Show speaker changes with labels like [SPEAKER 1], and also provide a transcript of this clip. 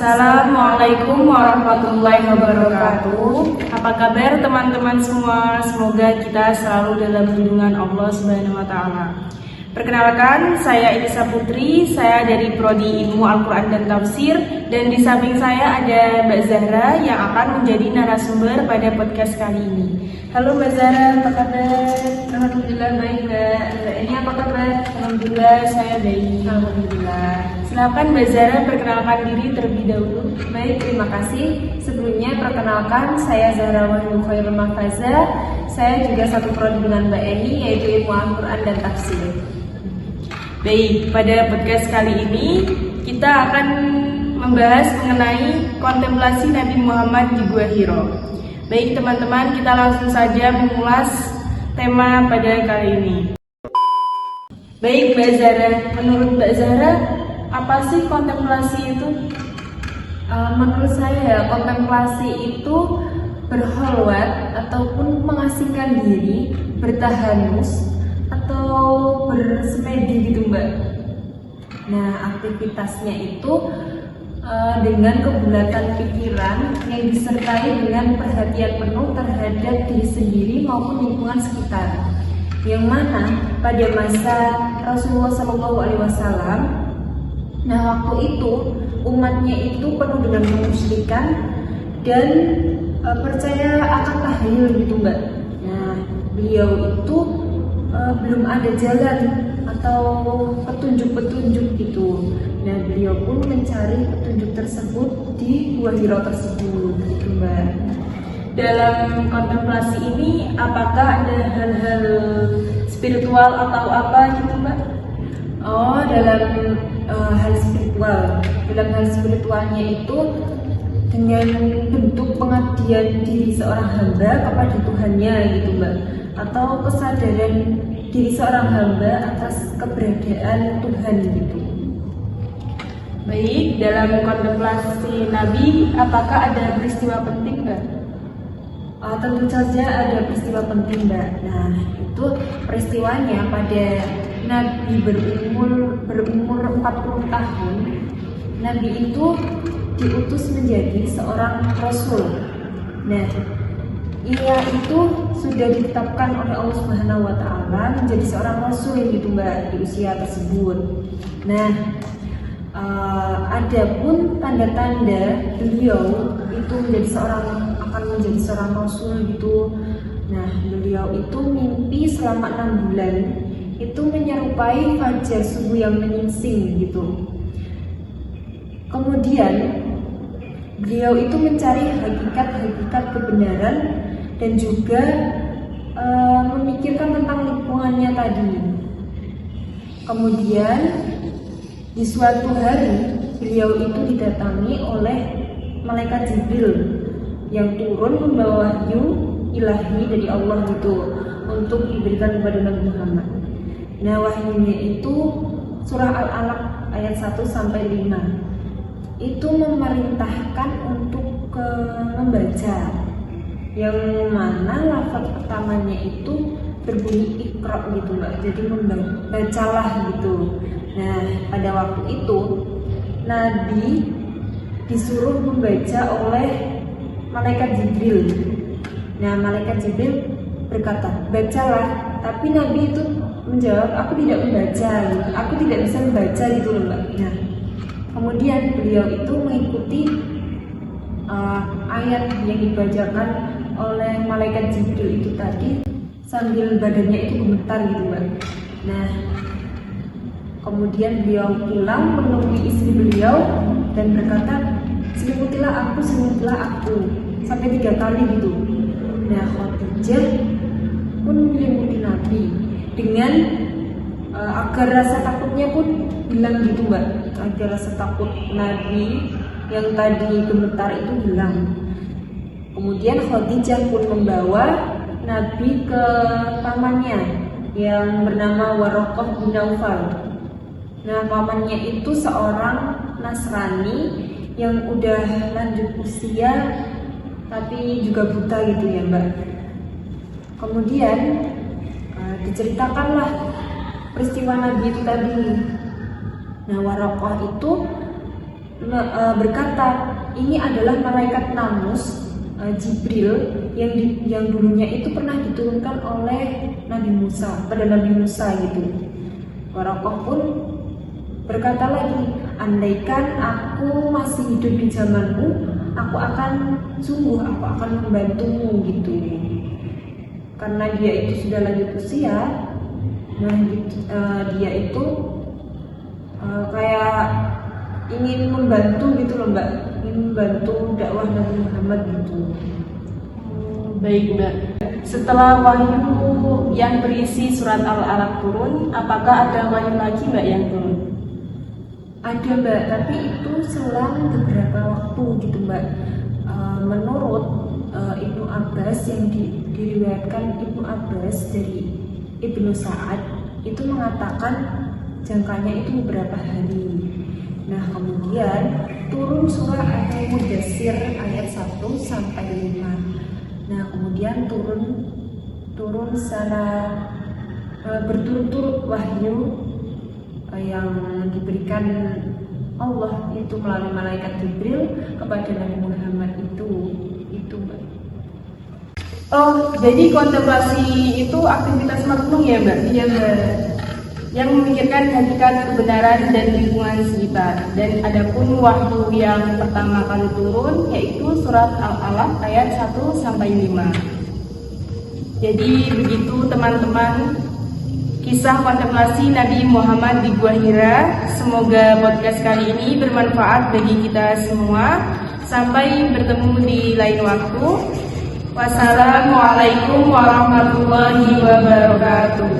[SPEAKER 1] Assalamualaikum warahmatullahi wabarakatuh. Apa kabar teman-teman semua? Semoga kita selalu dalam lindungan Allah Subhanahu wa taala. Perkenalkan, saya Elisa Putri, saya dari Prodi Ilmu Al-Quran dan Tafsir, dan di samping saya ada Mbak Zahra yang akan menjadi narasumber pada podcast kali ini. Halo Mbak Zahra, apa kabar?
[SPEAKER 2] Alhamdulillah baik Mbak. Ini apa kabar?
[SPEAKER 1] Alhamdulillah saya baik.
[SPEAKER 2] Alhamdulillah.
[SPEAKER 1] Silakan Mbak Zahra perkenalkan diri terlebih dahulu.
[SPEAKER 2] Baik, terima kasih. Sebelumnya perkenalkan, saya Zahra Wahyu Khairul Mahfaza. Saya juga satu prodi dengan Mbak Eni, yaitu Ilmu Al-Quran dan Tafsir.
[SPEAKER 1] Baik, pada podcast kali ini kita akan membahas mengenai kontemplasi Nabi Muhammad di Gua Hiro. Baik teman-teman, kita langsung saja mengulas tema pada kali ini. Baik Mbak Zahra, menurut Mbak Zahra, apa sih kontemplasi itu?
[SPEAKER 2] Menurut saya, kontemplasi itu berkhalwat ataupun mengasingkan diri, bertahanus atau bersemedi gitu Mbak. Nah, aktivitasnya itu dengan kebulatan pikiran yang disertai dengan perhatian penuh terhadap diri sendiri maupun lingkungan sekitar. Yang mana pada masa Rasulullah SAW, nah waktu itu umatnya itu penuh dengan kemusyrikan dan percaya akan tahlil gitu Mbak. Nah, beliau itu belum ada jalan atau petunjuk-petunjuk gitu. Nah, beliau pun mencari petunjuk tersebut di Gua Hiro tersebut gitu Mbak.
[SPEAKER 1] Dalam kontemplasi ini apakah ada hal-hal spiritual atau apa gitu Mbak?
[SPEAKER 2] Oh, dalam hal spiritual. Dalam hal spiritualnya itu dengan bentuk pengabdian diri seorang hamba kepada Tuhannya gitu Mbak, atau kesadaran diri seorang hamba atas keberadaan Tuhan gitu.
[SPEAKER 1] Baik, dalam kontemplasi Nabi apakah ada peristiwa penting Mbak?
[SPEAKER 2] Tentu saja ada peristiwa penting Mbak. Nah, itu peristiwanya pada Nabi berumur 40 tahun. Nabi itu diutus menjadi seorang Rasul. Nah, ia itu sudah ditetapkan oleh Allah Subhanahu wa taala menjadi seorang rasul gitu Mbak di usia tersebut. Nah, ada pun tanda-tanda beliau itu akan menjadi seorang rasul gitu. Nah, beliau itu mimpi selama 6 bulan itu menyerupai fajar subuh yang menyingsing gitu. Kemudian beliau itu mencari hakikat kebenaran dan juga memikirkan tentang lingkungannya tadi. Kemudian di suatu hari beliau itu didatangi oleh malaikat Jibril yang turun membawa wahyu ilahi dari Allah itu untuk diberikan kepada Nabi Muhammad. Nah, wahyunya itu surah Al-Alaq ayat 1 sampai 5. Itu memerintahkan untuk membaca, yang mana lafaz pertamanya itu berbunyi Iqra gitu Mbak, jadi membacalah gitu. Nah, pada waktu itu Nabi disuruh membaca oleh malaikat Jibril. Nah, malaikat Jibril berkata, bacalah, tapi Nabi itu menjawab, aku tidak membaca, aku tidak bisa membaca gitu Mbak. Nah, kemudian beliau itu mengikuti ayat yang dibacakan oleh malaikat Jibril itu tadi sambil badannya itu gemetar gitu Mbak. Nah, kemudian beliau pulang menemui istri beliau dan berkata, selimutilah aku sampai 3 kali gitu. Nah, Khadijah pun menyelimuti Nabi dengan agar rasa takutnya pun hilang gitu Mbak, agar rasa takut Nabi yang tadi gemetar itu hilang. Kemudian Khadijah pun membawa Nabi ke pamannya yang bernama Waraqah bin Naufal. Nah, pamannya itu seorang Nasrani yang udah lanjut usia tapi juga buta gitu ya Mbak. Kemudian diceritakanlah peristiwa Nabi itu tadi. Nah, Waraqah itu berkata, ini adalah malaikat Namus Jibril yang dulunya itu pernah diturunkan oleh Nabi Musa, pada Nabi Musa gitu. Warokoh pun berkata lagi, andaikan aku masih hidup di zamanmu, aku akan membantumu gitu. Karena dia itu sudah lanjut usia, nah dia itu kayak ingin membantu gitu loh Mbak, ingin membantu dakwah Nabi Muhammad gitu.
[SPEAKER 1] Baik Mbak, setelah wahyu yang berisi surat Al-Alaq turun, apakah ada wahyu lagi Mbak yang turun?
[SPEAKER 2] Ada Mbak, tapi itu selang beberapa waktu gitu Mbak. Menurut Ibnu Abbas, yang diriwayatkan Ibnu Abbas dari Ibnu Sa'ad, itu mengatakan jangkanya itu beberapa hari. Nah, kemudian turun surah Al-Mudaththir ayat 1 sampai 5. Nah, kemudian turun secara berturut-turut wahyu yang diberikan Allah itu melalui malaikat Jibril kepada Nabi Muhammad itu Mbak.
[SPEAKER 1] Oh, jadi kontemplasi itu aktivitas merenung ya Mbak?
[SPEAKER 2] Iya Mbak.
[SPEAKER 1] Yang memikirkan hakikat kebenaran dan lingkungan sekitar. Dan adapun wahyu yang pertama kali turun yaitu surat Al-Alaq ayat 1 sampai 5. Jadi begitu teman-teman kisah kontemplasi Nabi Muhammad di Gua Hira. Semoga podcast kali ini bermanfaat bagi kita semua. Sampai bertemu di lain waktu. Wassalamualaikum warahmatullahi wabarakatuh.